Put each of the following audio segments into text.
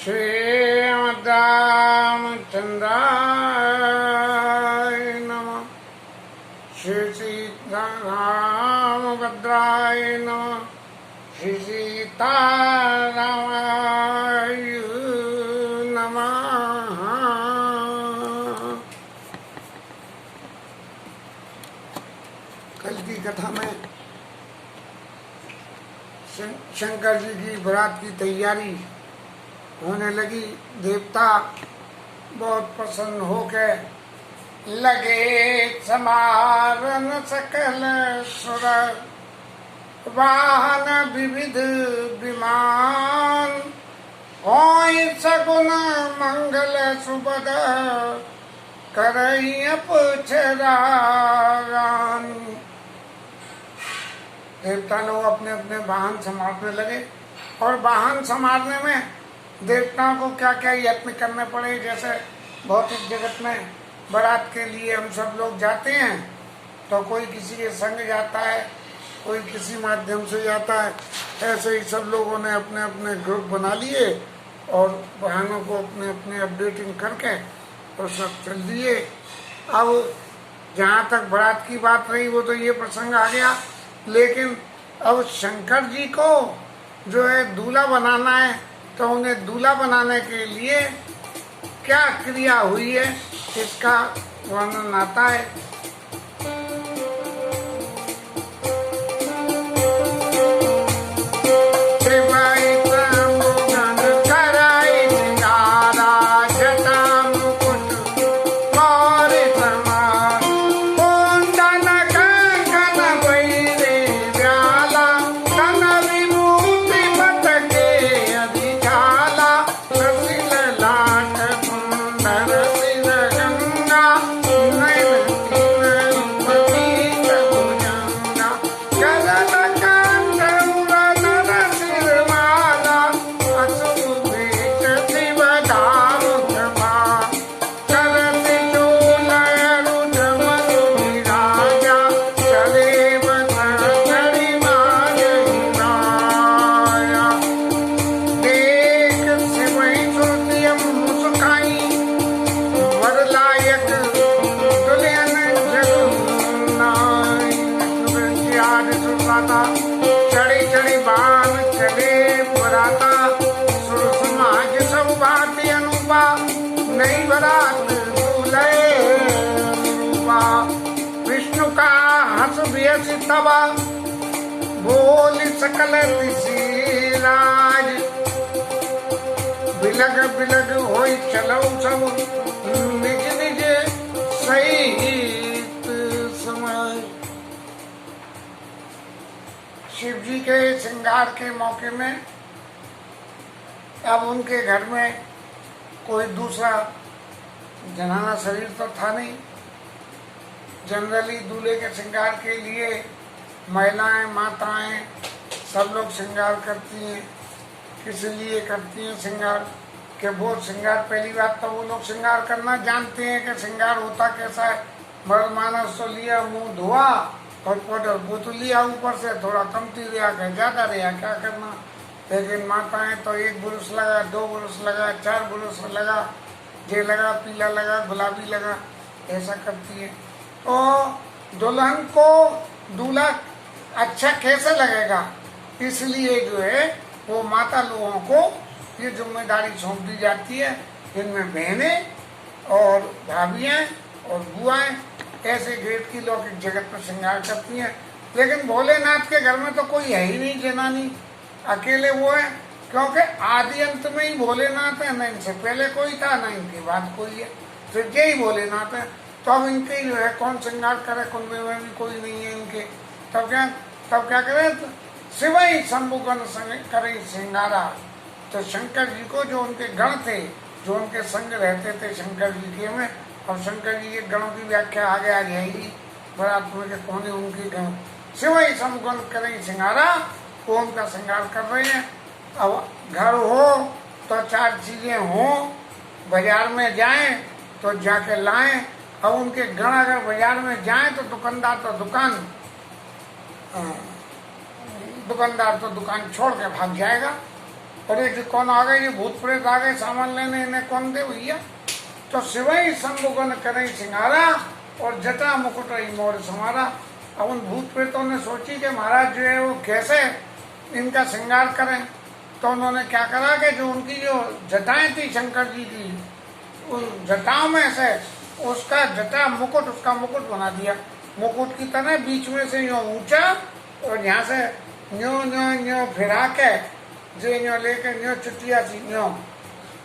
श्रीमद्रामचन्द्राय नमः। श्री सीतारामभद्राय नमः। श्री सीतारामाय नमः। कल की कथा में शंकर जी की बारात की तैयारी होने लगी। देवता बहुत प्रसन्न होकर लगे समारन सकल सुर वाहन विविध विमान होय सगुन मंगल सुबद करई अपचरान। देवता लोग अपने अपने वाहन संभालने लगे और वाहन संभालने में देवताओं को क्या क्या यत्न करने पड़े। जैसे भौतिक जगत में बारात के लिए हम सब लोग जाते हैं तो कोई किसी के संग जाता है, कोई किसी माध्यम से जाता है। ऐसे ही सब लोगों ने अपने अपने ग्रुप बना लिए और वाहनों को अपने अपने अपडेटिंग करके और सब चल दिए। अब जहाँ तक बारात की बात रही वो तो ये प्रसंग आ गया, लेकिन अब शंकर जी को जो है दूल्हा बनाना है तो उन्हें दूल्हा बनाने के लिए क्या क्रिया हुई है इसका वर्णन आता है। चढ़ी चढ़ी बाण चले बराता सुर समाज सब बात अनुपा नई बरात दूल्हे रूपा। विष्णु का हंस बेस तबा बोल सकल राज बिलग बिलग होई चलो सब निज निज सहित समय। शिव जी के श्रृंगार के मौके में अब उनके घर में कोई दूसरा जनाना शरीर तो था नहीं। जनरली दूल्हे के श्रृंगार के लिए महिलाएं माताएं सब लोग श्रृंगार करती हैं। किस लिए करती हैं श्रृंगार के वो श्रृंगार पहली बात तो वो लोग श्रृंगार करना जानते हैं कि श्रृंगार होता कैसा है। मर्द मानस तो लिया मुंह धोआ और पाउडर वो तो लिया ऊपर से थोड़ा कमती लिया क्या ज्यादा लिया क्या करना। लेकिन माताएं तो एक बुरुश लगा, दो बुरुश लगा, चार बुरुश लगा, ये लगा, पीला लगा, गुलाबी लगा, ऐसा करती है। तो दुल्हन को दूल्हा अच्छा कैसे लगेगा इसलिए जो है वो माता लोगों को ये जिम्मेदारी सौंप दी जाती है। इनमें बहनें और भाभियाँ और बुआएं ऐसे ग्रेट की लौकिक जगत में श्रृंगार करती हैं। लेकिन भोलेनाथ के घर में तो कोई है ही नहीं जनानी, अकेले वो है, क्योंकि आदि अंत में ही भोलेनाथ है। न इनसे पहले कोई था न इनके बाद कोई है, सिर्फ यही भोलेनाथ है। तो अब इनके जो है कौन श्रृंगार करे, कुंभ में भी कोई नहीं है इनके। तब क्या करे, तो शिव ही शंभुगण करे श्रृंगारा। तो शंकर जी को जो उनके गण थे, जो उनके संग रहते थे शंकर जी के में, और शंकर जी के गणों की व्याख्या आगे आ जाएगी बारात में के कौन है उनके गण। शिव ही शंभुगण करे श्रृंगारा, वो उनका श्रृंगार कर रहे हैं। अब घर हो तो चार चीजें हो, बाजार में जाएं तो जाके लाएं। अब उनके गण अगर बाजार में जाएं तो दुकानदार तो दुकान छोड़ के भाग जाएगा। अरे जो कौन आ गए, ये भूत प्रेत आ गए सामान लेने, इन्हें कौन दे भैया। तो शिवई शंभुगन करें सिंगारा और जटा मुकुट मोर समारा। अब उन भूत प्रेतों ने सोची कि महाराज जो है वो कैसे इनका श्रृंगार करें। तो उन्होंने क्या करा कि जो उनकी जो जटाएं थी शंकर जी की, उन जटाओं में से उसका जटा मुकुट, उसका मुकुट बना दिया। मुकुट की तरह बीच में से यूं ऊंचा और यहाँ से न्यो न्यो न्यो फिरा के जे न्यो लेके न्यो चुटिया सी न्यो,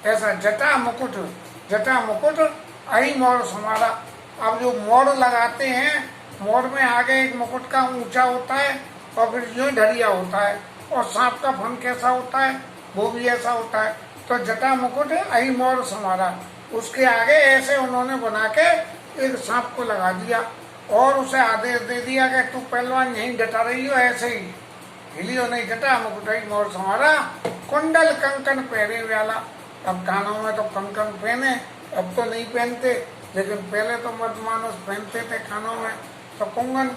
ऐसा जटा मुकुट आई मोर समारा। अब जो मोर लगाते हैं, मोर में आगे एक मुकुट का ऊंचा होता है और फिर यूं ढरिया होता है, और सांप का फन कैसा होता है वो भी ऐसा होता है। तो जटा मुकुट आई मोर समारा, उसके आगे ऐसे उन्होंने बना के एक सांप को लगा दिया और उसे आदेश दे दिया कि तू पहलवान यहीं डटा रही हो, ऐसे ही हिलियो नहीं। जटा मुकुट आई मोर समारा, कुंडल कंकन पहरे वाला। अब कानों में तो कंकन पहने, अब तो नहीं पहनते, लेकिन पहले तो मर्द मानुस पहनते थे कानों में। तो कुंडन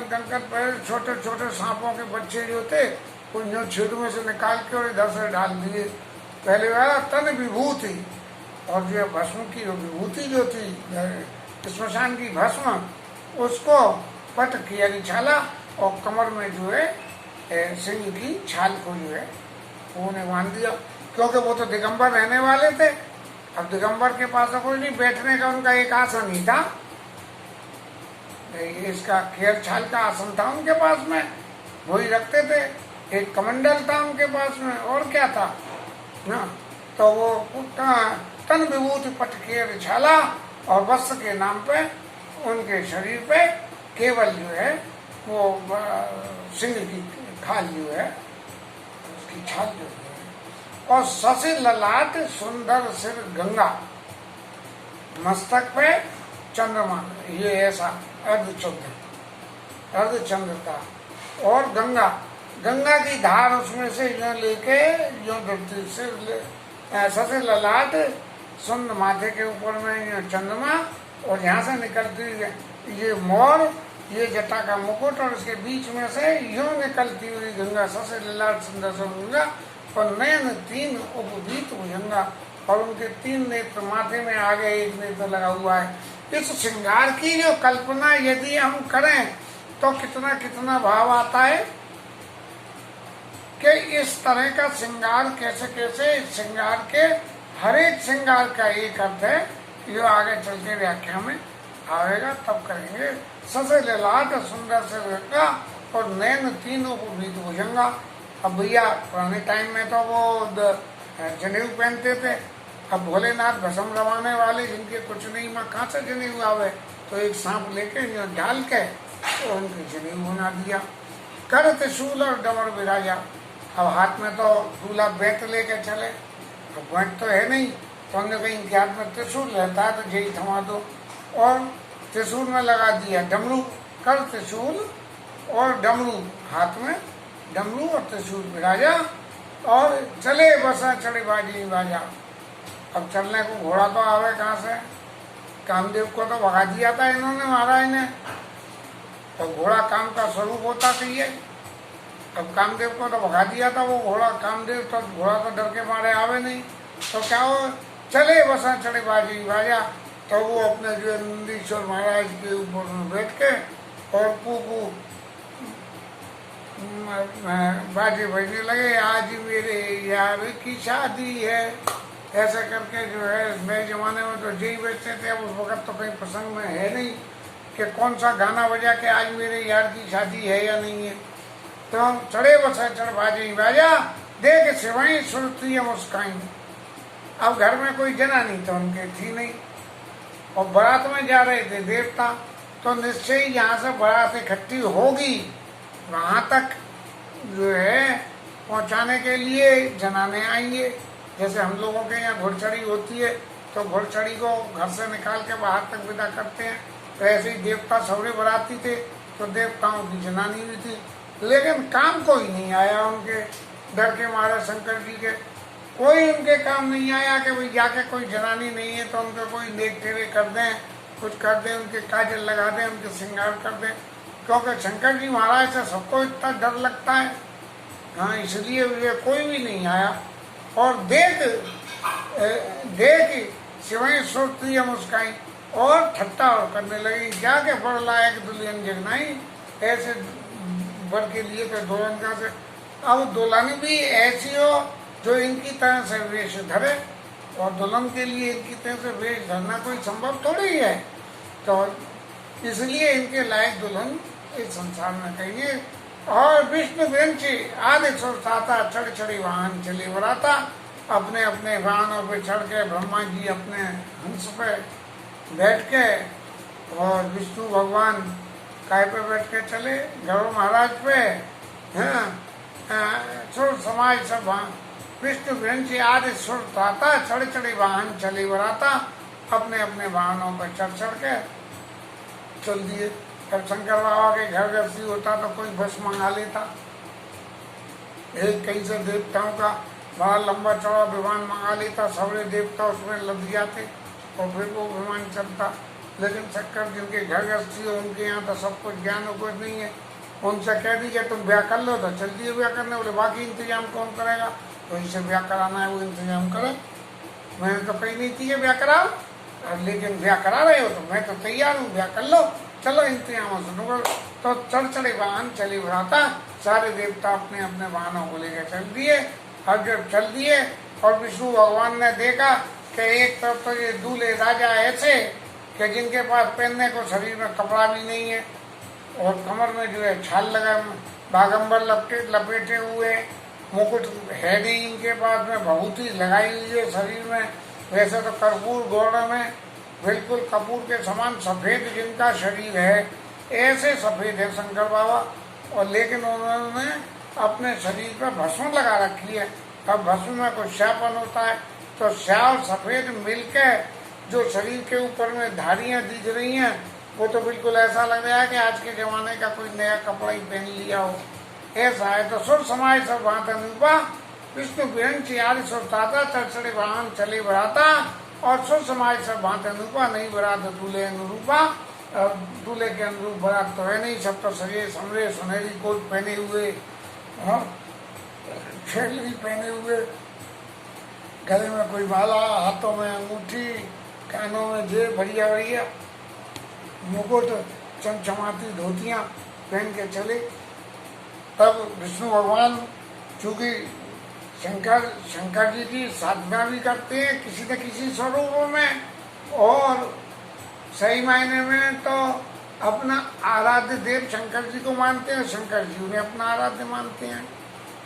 कंकन पहले, छोटे छोटे सांपों के बच्चे जो थे उन छेद में से निकाल के और इधर से डाल दिए। पहले वाला तन विभूति, और जो भस्म की विभूति जो थी स्मशान की भस्म, उसको पट किया छाला और कमर में जो है सिंह की छाल को जो है वो उन्हें बांध दिया, क्योंकि वो तो दिगंबर रहने वाले थे। अब दिगंबर के पास तो कोई नहीं, बैठने का उनका एक आसन ही था, इसका खेर छाल का आसन था उनके पास में, वही रखते थे। एक कमंडल था उनके पास में, और क्या था ना। तो वो तन विभूति पट खेर छाला, और वस्त्र के नाम पे उनके शरीर पे केवल जो है वो सिंह की खाल जो है, उसकी छाल जो है, और ससी ललाट सुंदर सिर गंगा, मस्तक पे चंद्रमा, ये ऐसा अर्धचंद्र था। और गंगा की धार उसमें से जो लेके जो गिरती, सिर ससी ललाट सुंदर, माथे के ऊपर में चंद्रमा, और यहाँ से निकलती ये मोर, ये जटा का मुकुट, और इसके बीच में से यूं निकलती हुई गंगा, ससे ललाट सुंदर से गंगा, और नयन तीन उपवीत भुजंगा, और उनके तीन नेत्र माथे में आगे एक नेत्र लगा हुआ है। इस श्रृंगार की जो कल्पना यदि हम करें तो कितना कितना भाव आता है कि इस तरह का श्रृंगार कैसे कैसे, श्रृंगार के हर एक श्रृंगार का एक अर्थ है, जो आगे चल के व्याख्या में आएगा तब करेंगे। ससे ललाट सुंदर से गंगा, और नयन तीन उपवीत भुजंगा। अब भैया पुराने टाइम में तो वो जनेऊ पहनते थे, अब भोलेनाथ भस्म लगाने वाले जिनके कुछ नहीं, मैं कहाँ से जनेऊ आवे, तो एक सांप लेके डाल के तो उनके जनेऊ बना दिया। कर त्रिशूल और डमर विराजा, अब हाथ में तो दूल्हा बेत लेके चले, तो बेट तो है नहीं, तो उन्होंने कहीं के हाथ में त्रिशूल रहता है तो यही थमा दो, और त्रिशूल में लगा दिया डमरू। कर त्रिशूल और डमरू, हाथ में डमरू और त्रिशूल विराजा, और चले बसा चढ़े बाजी बाजा। अब चलने को घोड़ा तो आवे कहाँ से, कामदेव को तो भगा दिया था इन्होंने महाराज ने, तो घोड़ा काम का स्वरूप होता चाहिए। अब कामदेव को तो भगा दिया था वो घोड़ा, कामदेव तो घोड़ा तो डर के मारे आवे नहीं, तो क्या हो, चले बसा चढ़े बाजी बाजा। तो वो अपने जो नंदीश्वर महाराज के ऊपर बैठ के और पूपू बाजे बजने लगे, आज मेरे यार की शादी है, ऐसा करके जो है। नए जमाने में तो यही बजते थे, अब उस वक्त तो कहीं प्रसंग में है नहीं कि कौन सा गाना बजा के आज मेरे यार की शादी है या नहीं है। तो हम चढ़े बसा चढ़ बाजे बाजा, देख सिवाई सुरती मुस्काई। अब घर में कोई जना नहीं तो उनके थी नहीं, और बारात में जा रहे थे देवता, तो निश्चय ही यहाँ से बारात इकट्ठी होगी, वहाँ तक जो है पहुँचाने के लिए जनाने आएंगे। जैसे हम लोगों के यहाँ घुड़चड़ी होती है, तो घुड़चड़ी को घर से निकाल के बाहर तक विदा करते हैं, तो ऐसे ही देवता सौरे बराती थे, तो देवताओं की जनानी भी थी, लेकिन काम कोई नहीं आया उनके, डर के मारे शंकर जी के कोई उनके काम नहीं आया कि भाई जाके कोई जनानी नहीं है तो उनको कोई नेक टेरे कर दें, कुछ कर दें, उनके काजल लगा दें, उनके श्रृंगार कर दें, क्योंकि शंकर जी महाराज से सबको इतना डर लगता है। हाँ, इसलिए कोई भी नहीं आया। और देख शिवई सुरती मुस्काई और ठट्टा और करने लगी, क्या के बड़ लायक दुल्हन जगनाई, ऐसे बर के लिए तो दुल्हन का से। अब दुल्हन भी ऐसी हो जो इनकी तरह से वेश धरे, और दुल्हन के लिए इनकी तरह से वेश धरना कोई संभव थोड़ी ही है, तो इसलिए इनके लायक दुल्हन इस संसार में कहिए। और विष्णु ग्रंथी आदि सुरसाता चढ़ चढ़ी वाहन चली बराता, अपने अपने वाहनों पे चढ़ के ब्रह्मा जी अपने हंस पे बैठ के, और विष्णु भगवान काय पे बैठ के चले, गरुड़ महाराज पे। सुर समाज सब विष्णु ग्रंथी आदि सुरसाता चढ़ चढ़ी वाहन चली बराता, अपने अपने वाहनों पर चढ़ चढ़ के चल दिए। अब शंकर बाबा के घर गृहस्थी होता तो कोई बस मंगा लेता, एक कहीं से देवताओं का बड़ा लंबा चौड़ा विमान मंगा लेता, सारे देवता उसमें लग जाते और फिर वो विमान चलता। लेकिन शंकर जिनके घर गृहस्थी हो उनके यहाँ तो सब कुछ ज्ञान कुछ नहीं है, उनसे कह दीजिए तुम ब्याह कर लो तो चल दिए ब्याह करने, बोले बाकी इंतजाम कौन करेगा, तो इसे ब्याह कराना है वो इंतजाम करे। मैंने तो कही नहीं थी ब्याह कराओ, लेकिन ब्याह करा रहे हो तो मैं तो तैयार हूँ, ब्याह कर लो, चलो इंतजाम सुनो। तो चढ़ चढ़े वाहन चली बढ़ाता, सारे देवता अपने अपने वाहनों को लेकर चल दिए। अब जब चल दिए और विष्णु भगवान ने देखा कि एक तरफ तो ये दूल्हे राजा ऐसे कि जिनके पास पहनने को शरीर में कपड़ा भी नहीं है, और कमर में जो है छाल लगा, बागंबर लपेटे हुए, मुकुट है नहीं इनके पास में, भभूति लगाई हुई है शरीर में, वैसे तो कर्पूर गौड़ में बिल्कुल कपूर के समान सफेद जिनका शरीर है, ऐसे सफेद है शंकर बाबा। और लेकिन उन्होंने अपने शरीर पर भस्म लगा रखी है। अब भस्म में कुछ श्यापन होता है, तो श्या और सफेद मिलकर जो शरीर के ऊपर में धारियां दिख रही हैं, वो तो बिल्कुल ऐसा लग रहा है कि आज के जमाने का कोई नया कपड़ा ही पहन लिया हो, ऐसा है। तो सुर समाज सब वहां अनुपा विष्णु विहंची आदि सुरताता चढ़ वाहन चले बढ़ाता, और सुर समाज सब भांत अनुपा नहीं बरात दूल्हे अनुरूपा। दूल्हे के अनुरूप बरात तो है नहीं, सब तो सजे समरे सुनहरी कोट पहने हुए, छेली पहने हुए, गले में कोई माला, हाथों में अंगूठी, कानों में जेब, बढ़िया बढ़िया मुकुट, चमचमाती धोतियां पहन के चले। तब विष्णु भगवान चूंकि शंकर जी की साधना भी करते हैं किसी न किसी स्वरूप में, और सही मायने में तो अपना आराध्य देव शंकर जी को मानते हैं, शंकर जी उन्हें अपना आराध्य मानते हैं।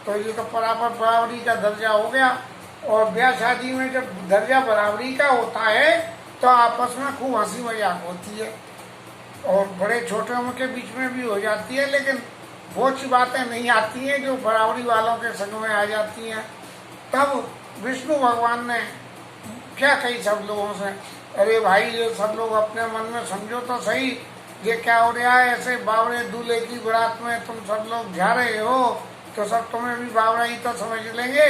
तो ये तो बराबरी का दर्जा हो गया। और ब्याह शादी में जब दर्जा बराबरी का होता है तो आपस में खूब हंसी मजाक होती है, और बड़े छोटे के बीच में भी हो जाती है, लेकिन बहुत सी बातें नहीं आती हैं जो बराबरी वालों के संग में आ जाती हैं। तब विष्णु भगवान ने क्या कही सब लोगों से, अरे भाई ये सब लोग अपने मन में समझो तो सही, ये क्या हो रहा है, ऐसे बावड़े दूल्हे की बारात में तुम सब लोग जा रहे हो, तो सब तुम्हें भी बावड़ा ही तो समझ लेंगे।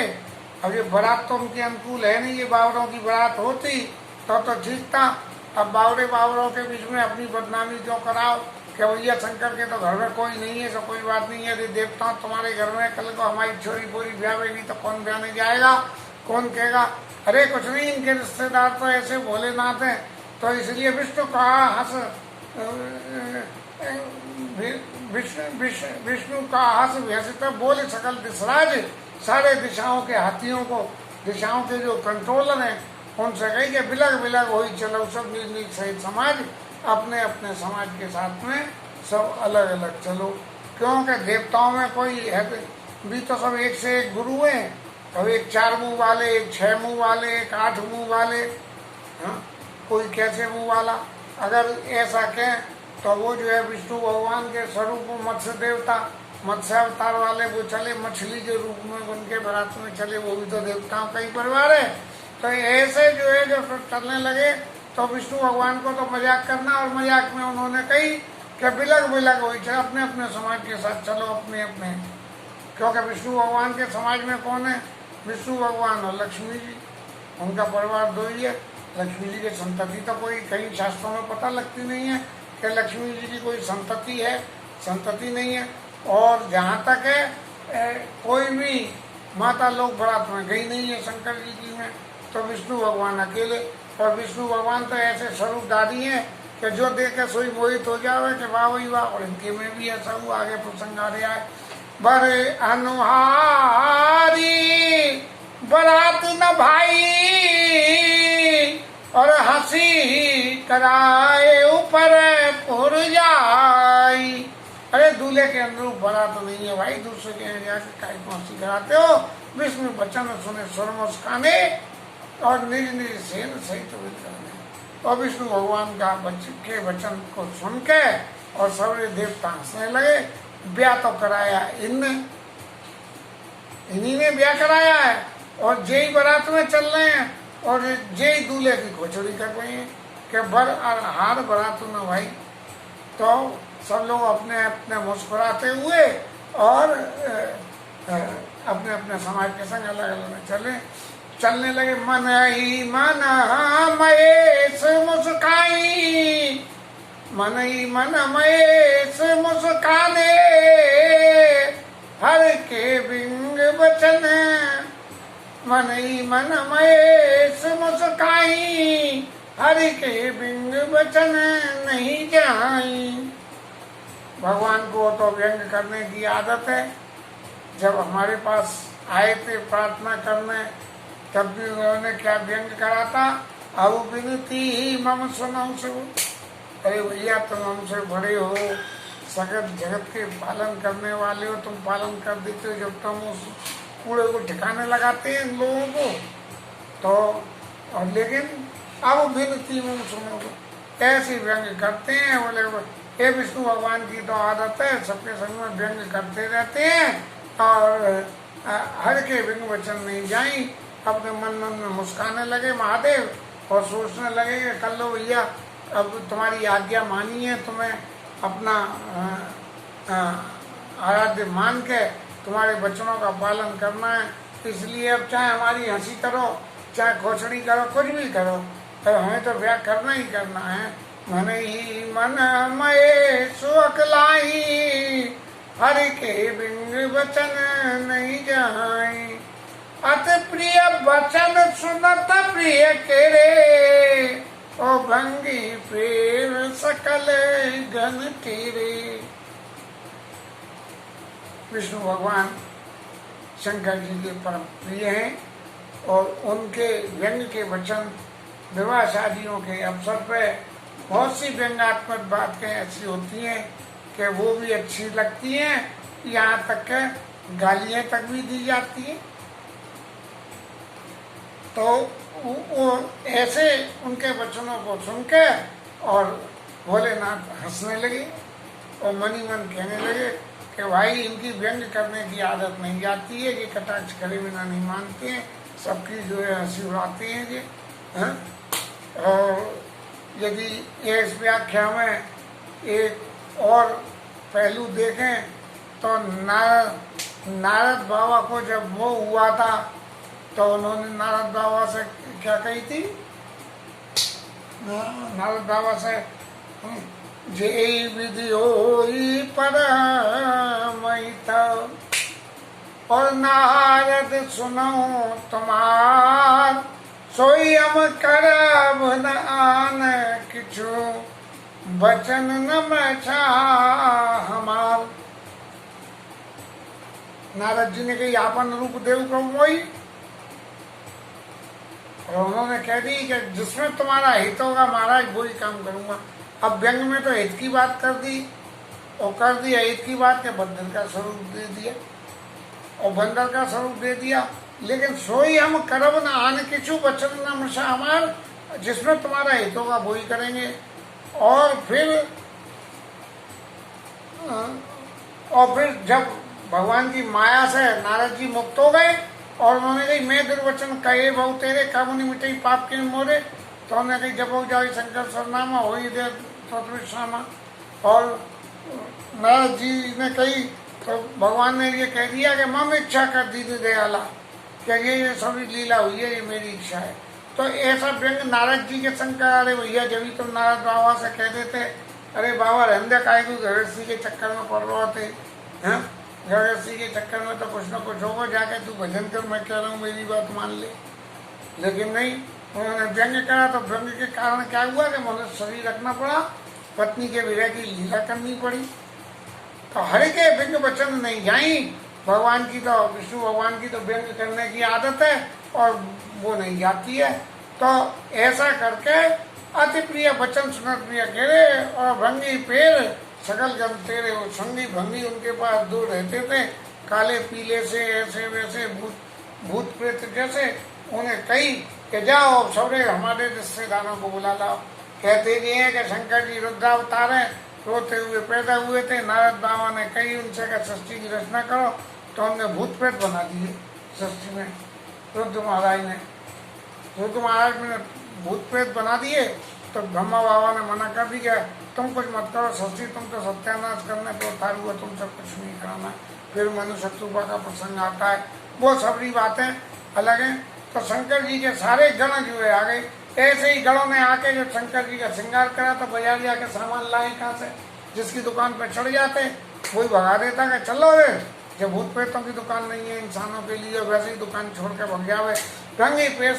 अब ये बारात तो उनके अनुकूल है नहीं, ये बावड़ों की बारात होती तो ठीक था। अब बावड़ों के बीच में अपनी बदनामी क्यों कराओ कि भैया शंकर के तो घर में कोई नहीं है, तो कोई बात नहीं है, यदि देवता तुम्हारे घर में कल को हमारी छोरी पूरी ब्याहेगी तो कौन ब्याहने जाएगा, कौन कहेगा अरे कुछ नहीं, इनके रिश्तेदार तो ऐसे भोलेनाथ हैं। तो इसलिए विष्णु कहा हंस विष्णु का हंस व्यसित बोले सकल दिशराज, सारे दिशाओं के हाथियों को, दिशाओं के जो कंट्रोलर हैं उनसे कही कि बिलग बिलग हो चलो सब निज निज सहित समाज, अपने अपने समाज के साथ में सब अलग अलग चलो। क्योंकि देवताओं में कोई है भी तो सब एक से एक गुरु हैं, अब एक 4 मुंह वाले, एक 6 मुंह वाले, एक 8 मुंह वाले, कोई कैसे मुंह वाला। अगर ऐसा कहें तो वो जो है विष्णु भगवान के स्वरूप मत्स्य देवता, मत्स्य अवतार वाले वो चले, मछली के रूप में उनके बारात में चले, वो भी तो देवताओं का ही परिवार है। तो ऐसे जो है जब चलने लगे तो विष्णु भगवान को तो मजाक करना, और मजाक में उन्होंने कही कि बिलग बिलग हो चलो, अपने अपने समाज के साथ चलो, अपने अपने। क्योंकि विष्णु भगवान के समाज में कौन है, विष्णु भगवान और लक्ष्मी जी, उनका परिवार 2 ही है। लक्ष्मी जी की संतति तो कोई कहीं शास्त्रों में पता लगती नहीं है कि लक्ष्मी जी की कोई संतति है, संतति नहीं है। और जहाँ तक है कोई भी माता लोग बारात में गई नहीं है शंकर जी की में, तो विष्णु भगवान अकेले। और विष्णु भगवान तो ऐसे स्वरूपधारी हैं कि जो देख के सोई मोहित हो जावे कि वाह वही वाह। और इनके में भी ऐसा हुआ, आगे प्रसंग आ रहा है। बड़े अनुहारी बारात न भाई और हंसी कराए ऊपर पुर जाई। अरे दूल्हे के अनुरूप बारात तो नहीं है भाई, दूसरे के यहाँ जाकर काय को हंसी कराते हो। विष्णु वचन सुने स्वर मुस्काने और निज निज सेन सहित विद्राने। और विष्णु भगवान का के वचन को सुन के और सारे देवता हंसने लगे। ब्याह तो कराया इन्हीं ने ब्याह कराया है, और जेई बारात में चल रहे हैं और जेई दूल्हे की खोचड़ी कर रहे हैं कि बर और हार बारात न भाई। तो सब लोग अपने अपने मुस्कुराते हुए और अपने अपने समाज के संग अलग अलग चलने लगे। मन ही मन महेश मुस्काई, मन ही मन महेश मुस्काने, हर के बिंग बचन मन ही मन महेश मुस्काई, हर के बिंग बचन नहीं जाई। भगवान को तो व्यंग करने की आदत है। जब हमारे पास आए थे प्रार्थना करने, तब भी उन्होंने क्या व्यंग करा था, अब विनती ही मम सुनो सो। अरे भैया तुम हमसे बड़े हो, सगत जगत के पालन करने वाले हो, तुम पालन कर देते हो जब तुम उस कूड़े को ठिकाने लगाते हैं लोगों को। तो और लेकिन अब विनती मम सुनो सो ऐसे व्यंग करते हैं। बोले ये विष्णु भगवान की तो आदत है, सबके संग में व्यंग करते रहते हैं और हर के बिंग वचन नहीं जाई। अपने मन में मुस्काने लगे महादेव और सोचने लगे कि कर लो भैया, अब तुम्हारी आज्ञा मानी है, तुम्हें अपना आराध्य मान के तुम्हारे वचनों का पालन करना है। इसलिए अब चाहे हमारी हंसी करो, चाहे खोचड़ी करो, कुछ भी करो, पर हमें तो ब्याह करना ही करना है। मन ही मन महेश अकलाई, हर के बिंग वचन नहीं जाई। अति प्रिय वचन सुनत प्रिय केरे, ओ भंगी प्रेम सकल गण तेरे। विष्णु भगवान शंकर जी के परम प्रिय हैं और उनके व्यंग के वचन विवाह शादियों के अवसर पे बहुत सी व्यंग्यात्मक बातें ऐसी होती हैं कि वो भी अच्छी लगती हैं, यहाँ तक के गालियाँ तक भी दी जाती हैं। तो वो ऐसे उनके वचनों को सुन के और भोलेनाथ हंसने लगे और मनी मन कहने लगे कि भाई इनकी व्यंग करने की आदत नहीं जाती है, ये कटाक्ष करे बिना नहीं मानते हैं, सबकी जो है हंसी उड़ाते हैं ये। और यदि इस व्याख्या में एक और पहलू देखें तो नारद बाबा को जब वो हुआ था तो उन्होंने नारद बाबा से क्या कही थी? नारद बाबा से जे विधि होई परमहित, और नारद सुनो तुम्हार, सोई हम करब न आन किछु, बचन न मचा हमार। नारद जी ने कही आपन रूप देव को वही, और उन्होंने कह दी कि जिसमें तुम्हारा हित होगा महाराज वही काम करूंगा। अब व्यंग में तो हित की बात कर दी और कर दिया हित की बात के बंदर का स्वरूप दे दिया और बंदर का स्वरूप दे दिया। लेकिन सोई हम करब न आन किछु, बचन न मचा हमार, जिसमें तुम्हारा हित होगा वही करेंगे। और फिर जब भगवान की माया से नारद जी मुक्त हो गए और उन्होंने कही मैं दुर्वचन कहे बहु तेरे, कामुनि मिटे पाप के मोरे, तो उन्होंने कही जब हो जाओ शंकर सरनामा हो ही दे तत्विश्रामा। और नारद जी ने कही तो भगवान ने ये कह दिया कि मम इच्छा कर दी दयाला, क्या ये सभी लीला हुई है, ये मेरी इच्छा है। तो ऐसा व्यंग नारद जी के संग करा। अरे भैया जब भी तुम नारद बाबा से कह देते अरे बाबा रहंदे काय को गृहस्थी के चक्कर में पड़ रहे थे हैं, गृहस्थी के चक्कर में तो कुछ ना कुछ होगा, जाके तू भजन कर, मैं कह रहा हूँ मेरी बात मान ले। लेकिन नहीं, उन्होंने व्यंग करा तो व्यंग के कारण क्या हुआ कि मनुष्य शरीर रखना पड़ा, पत्नी के विरह की लीला करनी पड़ी। तो हरे के व्यंग वचन नहीं जाई, भगवान की तो, विष्णु भगवान की तो व्यंग करने की आदत है और वो नहीं जाती है। तो ऐसा करके अति प्रिय वचन सुनत प्रिय घेरे और भंगी पेड़ सकल गम तेरे। वो संगी भंगी उनके पास दूर रहते थे, काले पीले से ऐसे वैसे भूत प्रेत जैसे। उन्हें कही कि जाओ सौरे हमारे रिश्तेदारों को बुला लाओ। कहते ये हैं कि शंकर जी रुद्रावतार हैं, रोते हुए पैदा हुए थे। नारद बाबा ने कही उनसे कि सृष्टि की रचना करो, तो हमने भूत प्रेत बना दिए सृष्टि में। रुद्र महाराज ने भूत प्रेत बना दिए। तो ब्रह्मा बाबा ने मना कर दिया, तुम कुछ मत करो सृष्टि, तुम तो सत्यानाश करने पर उतार हुआ, तुमसे कुछ नहीं कराना। फिर मनुष्य शत्रुपा का प्रसंग आता है, वो सबरी बातें अलग हैं। तो शंकर जी के सारे गण जो है आ गए। ऐसे ही गणों ने आके जो शंकर जी का श्रृंगार करा, तो बाजार जाके सामान लाए कहाँ से, जिसकी दुकान पर चढ़ जाते वही भगा देता कि चलो रे, जब भूत प्रेतों की दुकान नहीं है इंसानों के लिए, वैसे ही दुकान छोड़ के भग जावे। रंगी पेश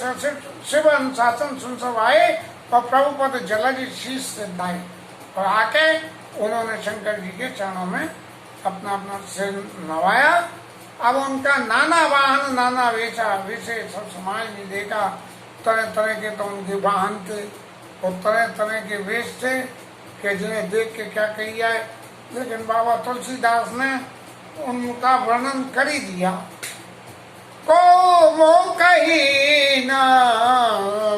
शिव अनुशासन सुन सब आए और प्रभु पद जलज शीश सिद्धाए। और आके उन्होंने शंकर जी के चरणों में अपना अपना सिर नवाया। अब उनका नाना वाहन नाना वेशा, वैसे सब समाज ने देखा, तरह तरह के तो उनके वाहन थे और तरह तरह के वेश थे कि जिन्हें देख के क्या कही जाए। लेकिन बाबा तुलसीदास ने उनका वर्णन कर ही दिया। को मुख ही न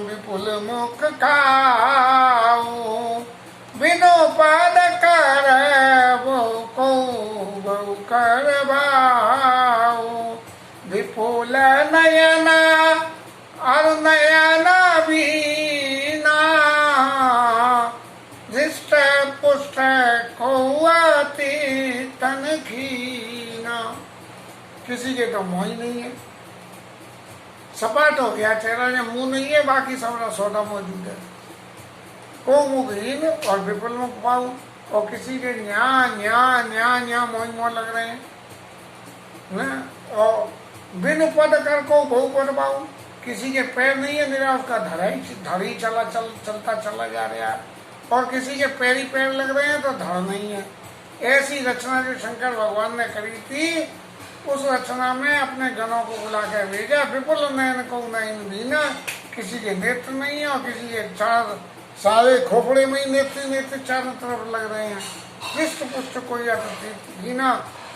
विपुल मुख खाऊ, बिनु पद कर वो को बहु कर भाऊ। विपुल नयना और नयना बीना, हृष्ट पुष्ट खोआती तन खीना। किसी के तो मुँह ही नहीं है, सपाट हो गया चेहरा, या मुंह नहीं है, बाकी सब सौदा मौजूद है। को मुखहीन और विपुल मुख पाऊ, और किसी के न्या न्या न्या न्या मोह लग रहे हैं न। और बिन पद कर को बहु पद पाऊ, किसी के पैर नहीं है, मेरा उसका धड़ी चलता चला जा रहा है। और किसी के पैरी पैर लग रहे हैं तो धड़ नहीं है। ऐसी रचना जो शंकर भगवान ने करी थी, उस रचना में अपने गणों को बुला कर भेजा। विपुल नयन को नयन बीना, किसी के नेत्र नहीं है और किसी के चार सारे खोपड़े में ही नेत्र चारों तरफ लग रहे हैं। हृष्ट पुष्ट कोई बीना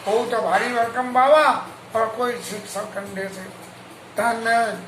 हो तो भारी भरकम बाबा, और कोई शिक्षक कंधे से धन।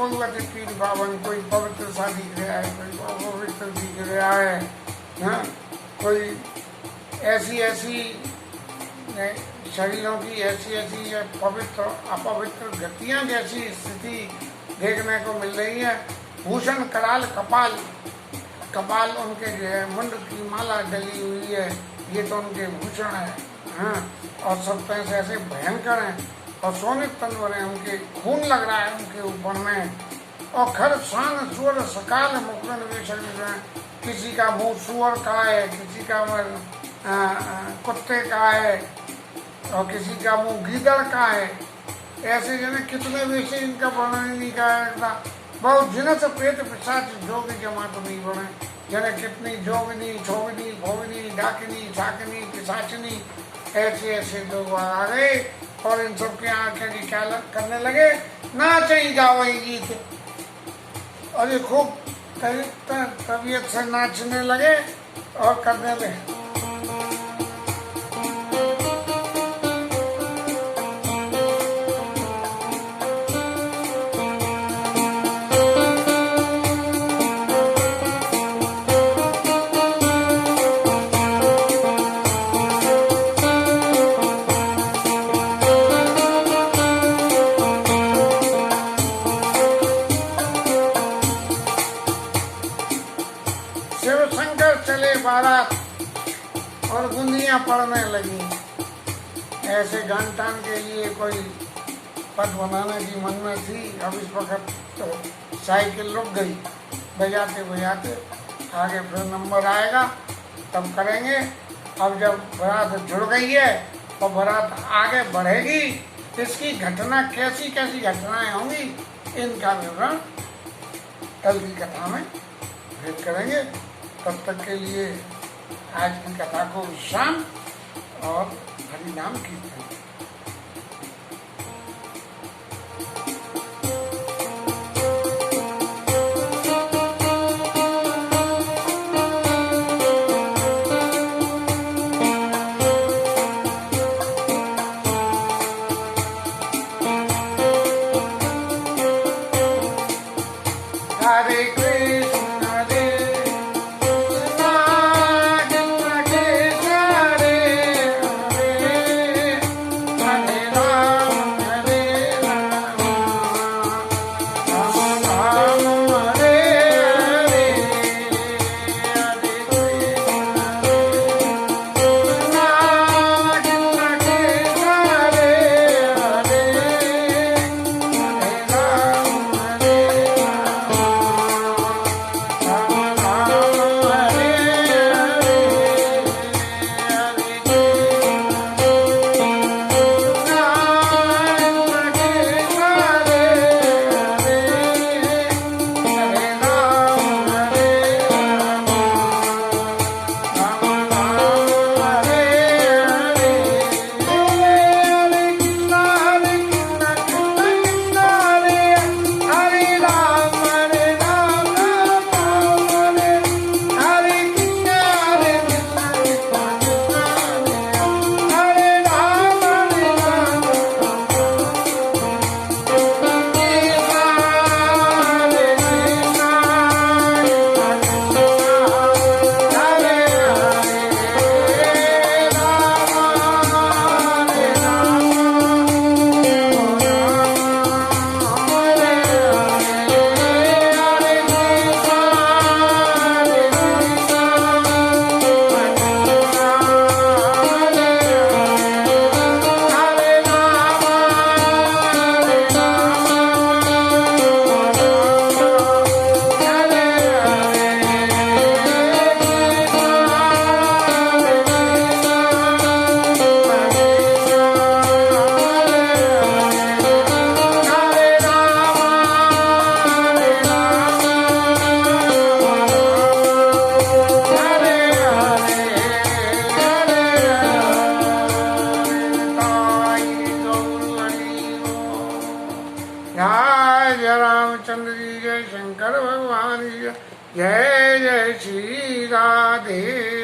बोलूँगा पीर बावन, कोई पवित्र सा दिख रहा है, कोई अपवित्र दिख रहा है, हाँ, कोई ऐसी ऐसी शरीरों की ऐसी ऐसी पवित्र अपवित्र गतियाँ जैसी स्थिति देखने को मिल रही है। भूषण कराल कपाल, कपाल उनके जो है मुंड की माला डली हुई है, ये तो उनके भूषण है, हाँ, और सब पैसे ऐसे भयंकर हैं और सोने तनवर हैं, उनके खून लग रहा है उनके ऊपर में। और खर शान सुअर सकाल मुकुरन वेशन, किसी का मुंह सुअर का है, किसी का कुत्ते का है और किसी का मुंह गीदड़ का है। ऐसे जने कितने वेश इनका वर्णन नहीं करता। बहुत जिनस प्रेत पिशाच जोगी जमात नहीं बने, जने कितनी जोगिनी छोगिनी भोगिनी डाकिनी छाकिनी पिशाचिनी ऐसे ऐसे लोग आ गए और इन सब के आंखें की क्या करने लगे, नाच ही जाओ गीत, और ये खूब तबीयत से नाचने लगे और करने लगे। बारात और गुंदियाँ पड़ने लगी। ऐसे घंटान के लिए कोई पद बनाने की मन में थी। अब इस वक्त तो साइकिल रुक गई, बजाते बजाते आगे फिर नंबर आएगा तब करेंगे। अब जब बारात जुड़ गई है और बारात आगे बढ़ेगी, इसकी घटना कैसी कैसी घटनाएं होंगी, इनका विवरण कल की कथा में फिर करेंगे। तब तक के लिए आज की कथा को विश्राम और हरि नाम कीर्तन। हरे रामचंद्र जी, जय शंकर भगवान जी, जय जय श्री राधे।